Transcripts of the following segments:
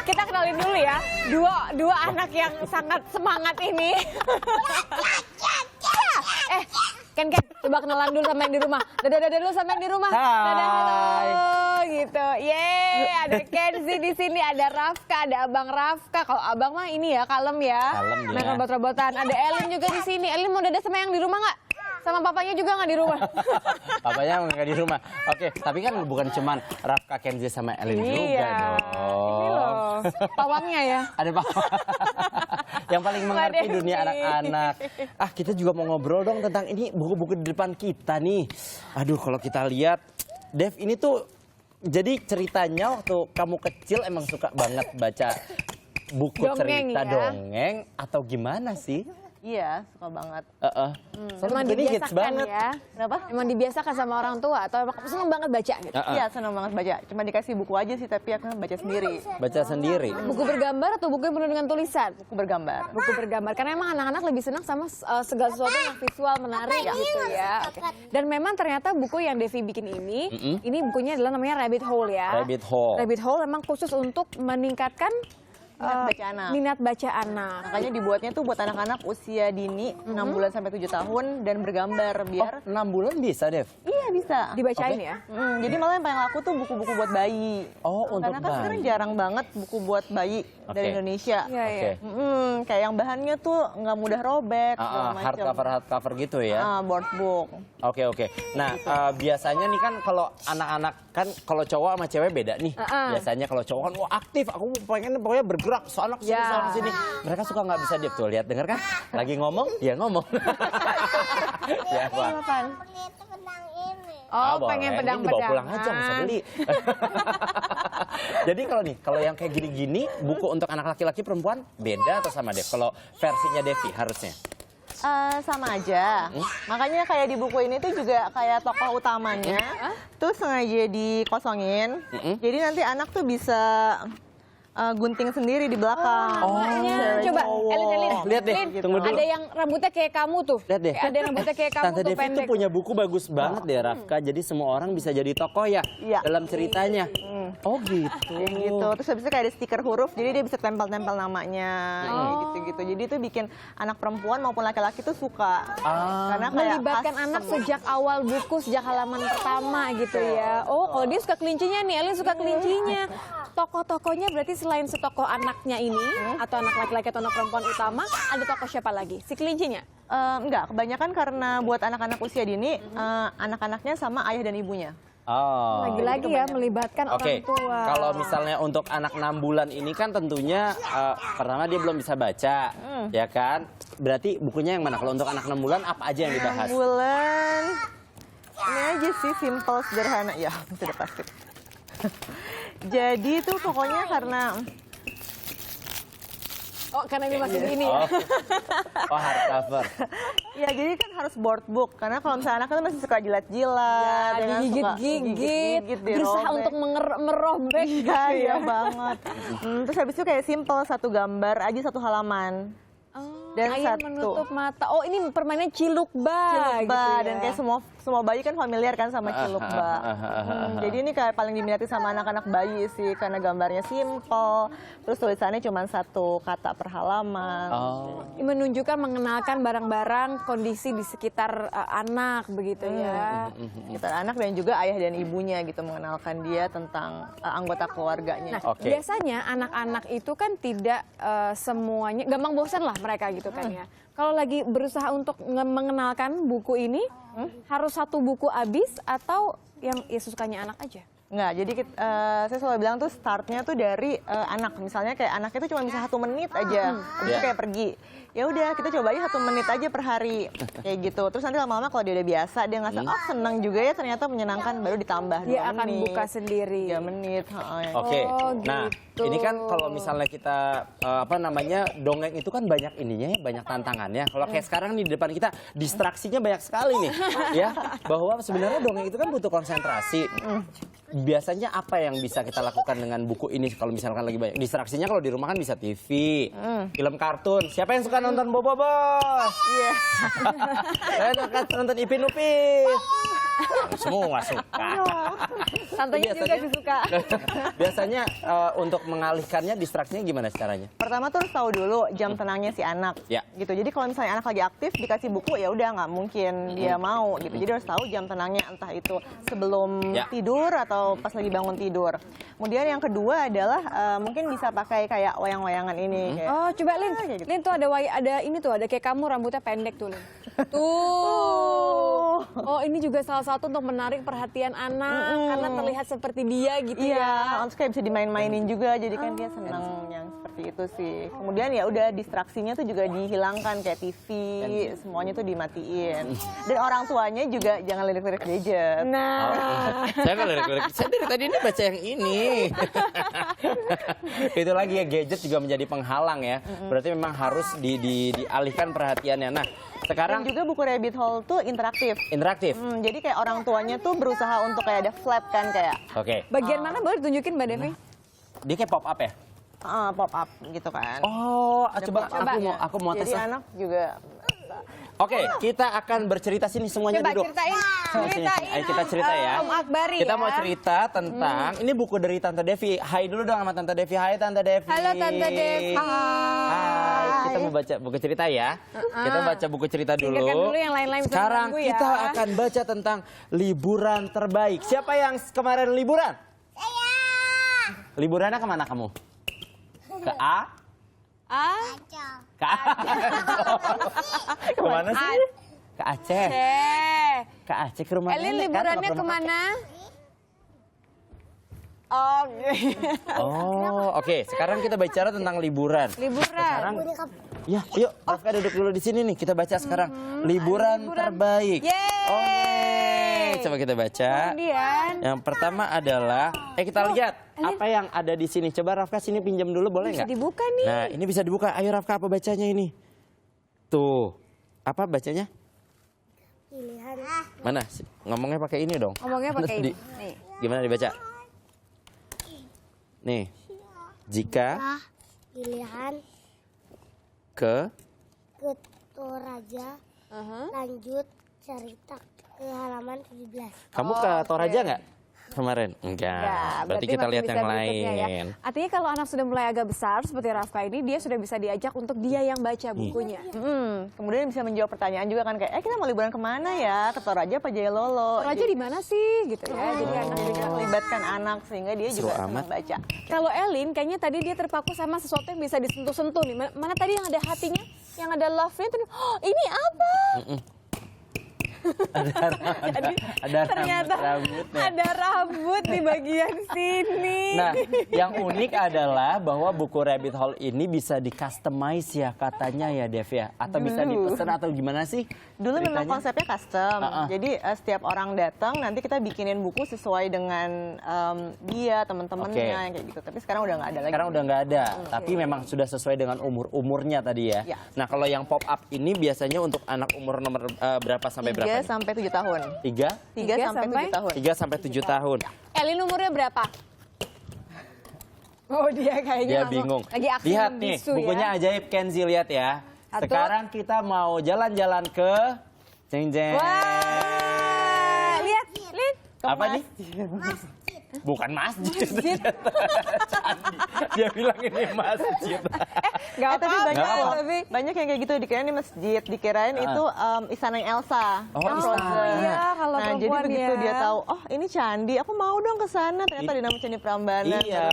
Kita kenalin dulu ya, dua anak yang sangat semangat ini. Ken, coba kenalan dulu sama yang di rumah. Dadah dulu sama yang di rumah. Hai. Dadah, halo, gitu. Yeay, ada Kenzi di sini, ada Rafka, ada Abang Rafka. Kalau Abang mah ini ya, kalem ya. Kalem ya. Main robot-robotan. Ada Elin juga di sini. Elin mau dadah sama yang di rumah nggak? Sama papanya juga nggak di rumah? Papanya nggak di rumah. Oke, tapi kan bukan cuman Rafka, Kenzi sama Elin juga dong. Ini loh, pawangnya ya. Ada pawang. Yang paling mengerti Desi. dunia anak-anak. Kita juga mau ngobrol dong tentang ini buku-buku di depan kita nih. Aduh, kalau kita lihat, Dev, ini tuh jadi ceritanya waktu kamu kecil emang suka banget baca buku Dongeng cerita ya? dongeng atau gimana sih? Iya, suka banget. Emang Jadi hits dibiasakan banget. ya. Kenapa? Emang dibiasakan sama orang tua atau emang seneng banget baca gitu? Iya, senang banget baca. Cuma dikasih buku aja sih, tapi aku baca sendiri. Baca sendiri. Buku bergambar atau buku yang penuh dengan tulisan? Buku bergambar. Buku bergambar, karena emang anak-anak lebih senang sama segala sesuatu yang visual menarik gitu ya. Oke. Dan memang ternyata buku yang Devi bikin ini bukunya adalah namanya Rabbit Hole ya. Rabbit Hole. Rabbit Hole memang khusus untuk meningkatkan Minat baca anak. minat baca anak. Makanya dibuatnya tuh buat anak-anak usia dini, 6 bulan sampai 7 tahun, dan bergambar biar... 6 bulan bisa, Dev? Iya, bisa. Dibacain Oke. ya. Jadi malah yang paling laku tuh buku-buku buat bayi. Oh, untuk Karena kan sekarang bayi. jarang banget buku buat bayi dari Oke. Indonesia. Iya, iya. Oke. Kayak yang bahannya tuh nggak mudah robek, segala macam. Hardcover gitu ya? Board book. Oke. Nah, biasanya nih kan kalau anak-anak kan kalau cowok sama cewek beda nih. Biasanya kalau cowok kan wah aktif, aku pengen pokoknya bergerak soalnya kesini Ya. soalnya sini. Mereka suka nggak bisa diam tuh lihat denger kan? Lagi ngomong, dia ngomong. Ya, Pak. Apaan? Oh, boleh. pengen Ini pedang-pedangan. dibawa pulang aja, nggak usah beli. Jadi kalau yang kayak gini-gini, buku untuk anak laki-laki perempuan beda atau sama Dev? Kalau versinya Devi harusnya? Sama aja. Makanya kayak di buku ini tuh juga kayak tokoh utamanya tuh sengaja dikosongin. Jadi nanti anak tuh bisa gunting sendiri di belakang. Makanya. Cewek Coba, cowok. Elin. Lihat deh, Elin, tunggu dulu. ada yang rambutnya kayak kamu tuh. Lihat deh. Ada yang rambutnya kayak kamu Tante tuh Devi tuh pendek. punya buku bagus banget deh, Rafka. Jadi semua orang bisa jadi tokoh ya Iya. dalam ceritanya. Oh gitu. Kayak gitu. Terus habis itu kayak ada stiker huruf, jadi dia bisa tempel-tempel namanya, kayak gitu-gitu. Jadi itu bikin anak perempuan maupun laki-laki tuh suka. Karena kayak Melibatkan khas anak semua. sejak awal buku, sejak halaman pertama gitu ya. Oh, kalau dia suka kelincinya nih, Elin suka kelincinya. Tokoh-tokohnya berarti selain setokoh anaknya ini, atau anak laki-laki atau anak perempuan utama, ada tokoh siapa lagi? Si kelincinya? Enggak, kebanyakan karena buat anak-anak usia dini, anak-anaknya sama ayah dan ibunya. Oh. Lagi-lagi ya, melibatkan Oke, orang tua. kalau misalnya untuk anak 6 bulan ini kan tentunya pertama dia belum bisa baca, ya kan? Berarti bukunya yang mana? Kalau untuk anak 6 bulan apa aja yang dibahas? 6 bulan, ini aja sih, simple, sederhana. Ya, sudah pasti. Jadi itu pokoknya karena Oh, karena ini masih ini ya. Oh, hardcover. ya jadi kan harus board book, karena kalau misalnya anak itu masih suka jilat-jilat, Ya, ya kan, suka digigit-gigit, digigit, berusaha dirobek. untuk merobek gitu Iya ya. banget. Terus habis itu kayak simple, satu gambar aja satu halaman. Oh, Dan ayam satu. menutup mata. Oh, ini permainan cilukba. Cilukba, gitu ya. dan kayak semua bayi kan familiar kan sama cilukba. Jadi ini kayak paling diminati sama anak-anak bayi sih, karena gambarnya simple, terus tulisannya cuma satu kata per halaman. Ini menunjukkan mengenalkan barang-barang kondisi di sekitar anak begitu ya. Kita anak dan juga ayah dan ibunya gitu, mengenalkan dia tentang anggota keluarganya. Nah, Oke. biasanya anak-anak itu kan tidak semuanya gampang bosan lah mereka gitu kan ya. Kalau lagi berusaha untuk mengenalkan buku ini, harus satu buku habis atau yang ya sukanya anak aja? Enggak, jadi saya selalu bilang tuh startnya tuh dari anak. Misalnya kayak anaknya tuh cuma bisa 1 menit aja, habis itu kayak pergi. Ya udah, kita coba aja 1 menit aja per hari, kayak gitu. Terus nanti lama-lama kalau dia udah biasa, dia ngerasa oh seneng juga ya, ternyata menyenangkan, baru ditambah 2 Dia menit. akan buka sendiri. 3 menit. Oke, Oh, nah gitu. ini kan kalau misalnya kita dongeng itu kan banyak ininya ya, banyak tantangannya. Kalau kayak sekarang nih di depan kita distraksinya banyak sekali nih, ya. Bahwa sebenarnya dongeng itu kan butuh konsentrasi. Biasanya apa yang bisa kita lakukan dengan buku ini kalau misalkan lagi banyak distraksinya? Kalau di rumah kan bisa TV, film kartun. Siapa yang suka nonton Bobo Bos? Iya. Saya suka nonton Ipin Upin. Semua suka. Santunya juga Biasanya- sih suka. Biasanya untuk mengalihkannya distraksinya gimana caranya? Pertama tuh harus tahu dulu jam tenangnya si anak, Ya. gitu. Jadi kalau misalnya anak lagi aktif dikasih buku ya udah nggak mungkin dia mau, gitu. Jadi harus tahu jam tenangnya entah itu sebelum Ya. tidur atau pas lagi bangun tidur. Kemudian yang kedua adalah mungkin bisa pakai kayak wayang-wayangan ini. Kayak, Oh, coba Lin. kayak gitu. Lin tuh ada ini tuh, ada kayak kamu rambutnya pendek tuh, Lin. Tuh. Oh, ini juga salah satu untuk menarik perhatian anak karena terlihat seperti dia gitu Iya, ya. terus kayak bisa dimain-mainin juga, jadi kan dia senang yang seperti itu sih. Kemudian ya udah distraksinya tuh juga dihilangkan kayak TV, semuanya tuh dimatiin. Dan orang tuanya juga jangan lirik-lirik gadget. Nah, Saya kan lirik-lirik. Saya dari tadi ini baca yang ini. Itu lagi ya, gadget juga menjadi penghalang ya. Berarti memang harus dialihkan perhatiannya. Nah, Dan sekarang juga buku Rabbit Hole tuh interaktif. interaktif. Jadi kayak orang tuanya tuh berusaha untuk kayak ada flap kan kayak Oke. bagian mana boleh ditunjukin Mbak Devi? Dia kayak pop up ya? pop up gitu kan. Oh, coba pop-up. aku mau tes. Jadi lah. anak juga Oke, kita akan bercerita sini semuanya Coba duduk. ceritain, Sini. Ayo kita cerita ya. Om Akbari Kita ya. mau cerita tentang ini buku dari Tante Devi. Hai dulu dong sama Tante Devi. Hai Tante Devi. Halo Tante Devi. Hai. Kita mau baca buku cerita ya. Kita baca buku cerita dulu. Singkatkan dulu yang lain-lain bisa Sekarang mengganggu ya. kita akan baca tentang liburan terbaik. Siapa yang kemarin liburan? Saya. Liburannya kemana kamu? Ke A? Ah, Ke A? Kemana sih? Ke Aceh. Ke Aceh ke rumah Elin nenek, kan? liburannya Sama ke rumah kemana? Oh, Oh, oke. Sekarang kita bicara tentang liburan. liburan. Sekarang, ya, yuk, Rafka duduk dulu di sini nih. Kita baca sekarang liburan terbaik. Yeay. Oh, yeay. Coba kita baca. Kemudian, Yang pertama adalah, kita lihat apa yang ada di sini. Coba Rafka sini pinjam dulu, boleh bisa nggak? dibuka nih. Nah, ini bisa dibuka. Ayo Rafka, apa bacanya ini? Tuh, apa bacanya? Pilihan Mana? Ngomongnya pakai ini dong. Ngomongnya pakai ini. Di- Nih. Gimana dibaca? Nih, jika pilihan ke ke Toraja lanjut cerita ke halaman 17. kamu ke Toraja nggak kemarin? Enggak. Ya, Berarti kita masih lihat bisa yang berikutnya ya. lain. Artinya kalau anak sudah mulai agak besar seperti Rafka ini, dia sudah bisa diajak untuk dia yang baca bukunya. kemudian bisa menjawab pertanyaan juga kan kayak kita mau liburan kemana ya? Ke Toraja apa Jayalolo? Toraja di mana sih? Gitu ya. Jadi anak Jadi kan melibatkan anak sehingga dia Seru juga amat. senang baca. Kalau Elin, kayaknya tadi dia terpaku sama sesuatu yang bisa disentuh-sentuh nih. Mana tadi yang ada hatinya, yang ada love-nya tuh. Oh, ini apa? Ada Ternyata rambutnya. ada rambut di bagian sini. Nah, yang unik adalah bahwa buku Rabbit Hole ini bisa di-customize ya katanya ya Dev ya? Atau bisa dipesan atau gimana sih? Dulu memang ceritanya? konsepnya custom. Jadi setiap orang datang nanti kita bikinin buku sesuai dengan dia, teman-temannya kayak gitu. Tapi sekarang udah nggak ada lagi. Sekarang udah nggak ada, tapi memang sudah sesuai dengan umurnya tadi ya. Ya. Nah, kalau yang pop up ini biasanya untuk anak umur nomor berapa sampai 3 berapa? nih? sampai 7 tahun. 3? 3 sampai 7 tahun. 3 sampai 7 tahun. Elin umurnya berapa? Oh, dia kayaknya Dia langsung bingung. lagi aksi Lihat nih, membisu bukunya ya. ajaib Kenzi, lihat ya. Satu. Sekarang kita mau jalan-jalan ke jeng jeng. Wah, lihat, Lin. Apa nih? Bukan masjid. Dia bilang ini masjid. Gak Tapi apa-apa, banyak Nggak loh. tapi Banyak yang kayak gitu dikirain di masjid, dikirain itu istana yang Elsa. Oh, yang istana. Frozen. iya, kalau Nah, jadi perempuan begitu ya. dia tahu, oh ini candi, aku mau dong ke sana. Ternyata di nama Candi Prambanan. Iya.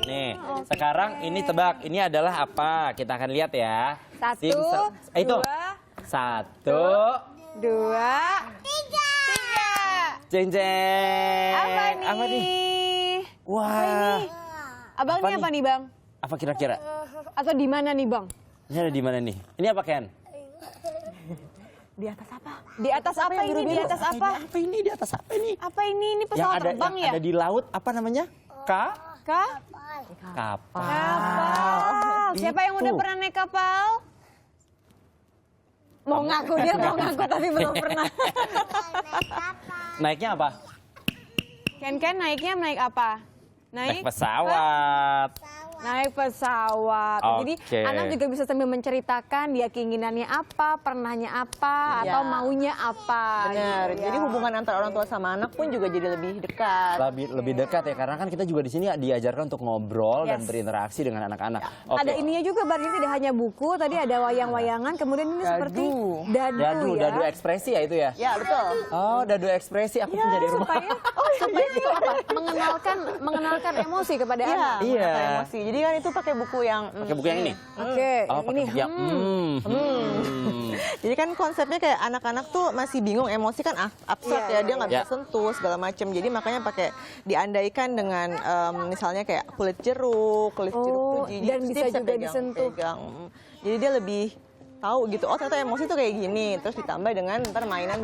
Nih, sekarang ini tebak, ini adalah apa? Kita akan lihat ya. Satu, Itu. dua, 1, 2, 3. jeng jeng. Apa nih? Wah. Abangnya Apa apa nih, Bang? Apa kira-kira? Atau di mana nih, Bang? Ini ada di mana nih? Ini apa Ken? Di atas apa? Di atas apa ini? Di atas apa? Apa ini? Di atas apa ini? Apa ini? Ini Yang pesawat ada terbang yang ya? ada di laut apa namanya? Kah? Kapal. Kapal. Siapa yang udah Itu. pernah naik kapal? Mau ngaku, dia mau ngaku tapi belum pernah. Naiknya apa? Ken naiknya naik apa? Naik pesawat. Naik pesawat. Jadi Oke. anak juga bisa sambil menceritakan dia keinginannya apa, pernahnya apa, atau maunya apa. Benar. gitu ya. Jadi hubungan antara orang tua sama anak pun juga jadi lebih dekat. Lebih dekat ya, karena kan kita juga di sini diajarkan untuk ngobrol dan berinteraksi dengan anak-anak. Oke. Ada ininya juga, Bar, ini tidak hanya buku, tadi ada wayang-wayangan, kemudian ini seperti dadu ya. Dadu ekspresi ya itu ya? Ya, betul. Oh, dadu ekspresi aku punya di rumah. Supaya itu apa? Mengenalkan emosi kepada Iya, anak. Iya. mengenalkan emosi. Jadi kan itu pakai buku yang Pakai buku yang ini? Oke, Oh, pakai ini buku yang Jadi kan konsepnya kayak anak-anak tuh masih bingung, emosi kan abstrak ya, dia nggak bisa sentuh segala macam. Jadi makanya pakai diandaikan dengan misalnya kayak kulit jeruk tuh jijik, dan terus bisa dia juga pegang. disentuh. Jadi dia lebih tahu gitu, oh ternyata emosi tuh kayak gini. Terus ditambah dengan ntar mainan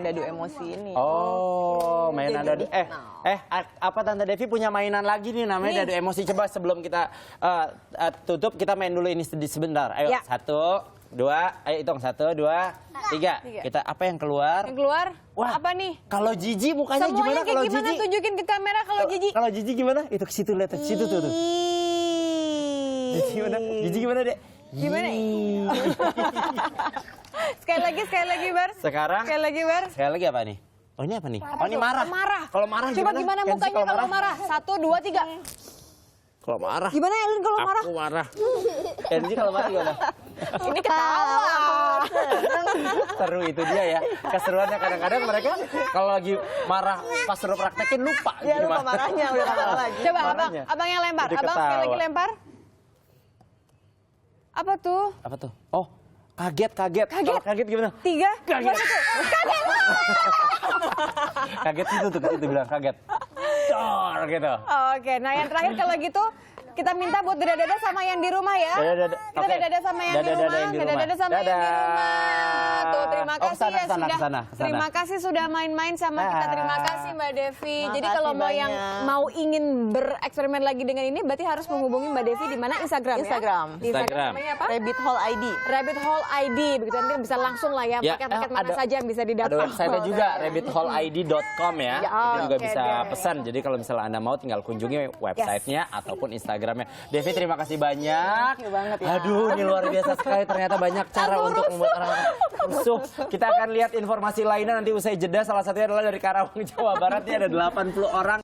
dadu emosi ini. Oh, mainan dadu. Apa Tante Devi punya mainan lagi nih namanya dadu emosi. Coba sebelum kita tutup, kita main dulu ini sebentar. Ayo, Ya. 1, 2, ayo hitung 1, 2, 3. Kita apa yang keluar? Yang keluar, Wah, apa nih? Kalau Jiji mukanya Semuanya gimana kayak kalau gimana? Jiji? Tunjukin ke kamera kalau Jiji. Kalau Jiji gimana? Itu ke situ lihat, ke situ tuh. Jiji gimana? Jiji gimana, Dek? Gimana? Sekali lagi, Bar. Sekarang Sekali lagi, Bar. sekali lagi apa nih? Oh, ini apa nih? Oh, ini marah. Marah. Kalau marah Coba gimana Kenzi, mukanya kalau marah? 1, 2, 3. Kalau marah. Gimana Elin kalau marah? Aku marah. Kenzi kalau marah gimana? Ini ketawa. Seru itu dia ya. Keseruannya kadang-kadang mereka kalau lagi marah pas suruh praktekin lupa. Dia lupa marahnya, udah ketawa lagi. Coba Marahnya. abang yang lempar. Jadi Abang sekali ketawa. lagi lempar. Apa tuh? Apa tuh? Oh, kaget. Kalau kaget gimana? 3, 2, 1. Kaget. Kaget itu tuh, itu bilang kaget. Dor gitu. Oke, nah yang terakhir kalau gitu kita minta buat dada-dada sama yang di rumah ya. Dada-dada. Kita Oke. dada-dada sama yang di Dada-dada rumah. yang di rumah. Dada-dada sama yang di Dadah. rumah. Tuh, terima Oh, kasih kesana, ya kesana, sudah. kesana. Terima kasih sudah main-main sama kita. Terima kasih Mbak Devi. Jadi Makasih kalau mau yang banyak. mau ingin bereksperimen lagi dengan ini berarti harus menghubungi Mbak Devi di mana? Instagram ya? Instagram. Di Instagram Instagram. namanya apa? Rabbit Hole ID. Rabbit Hole ID. Begitu nanti bisa langsung lah ya. Ya, Paket-paket mana ada- saja yang bisa Ada didapat. website-nya juga, rabbitholeid.com ya. Ya, Itu juga oke bisa deh. pesan. Jadi kalau misalnya Anda mau tinggal kunjungi website-nya ataupun Instagram-nya. Devi, terima kasih banyak. Thank you banget ya. Aduh, ini luar biasa sekali. Ternyata banyak cara untuk membuat anak-anak rusuh. Kita akan lihat informasi lainnya nanti usai jeda. Salah satunya adalah dari Karawang, Jawa Barat. Ini ada 80 orang.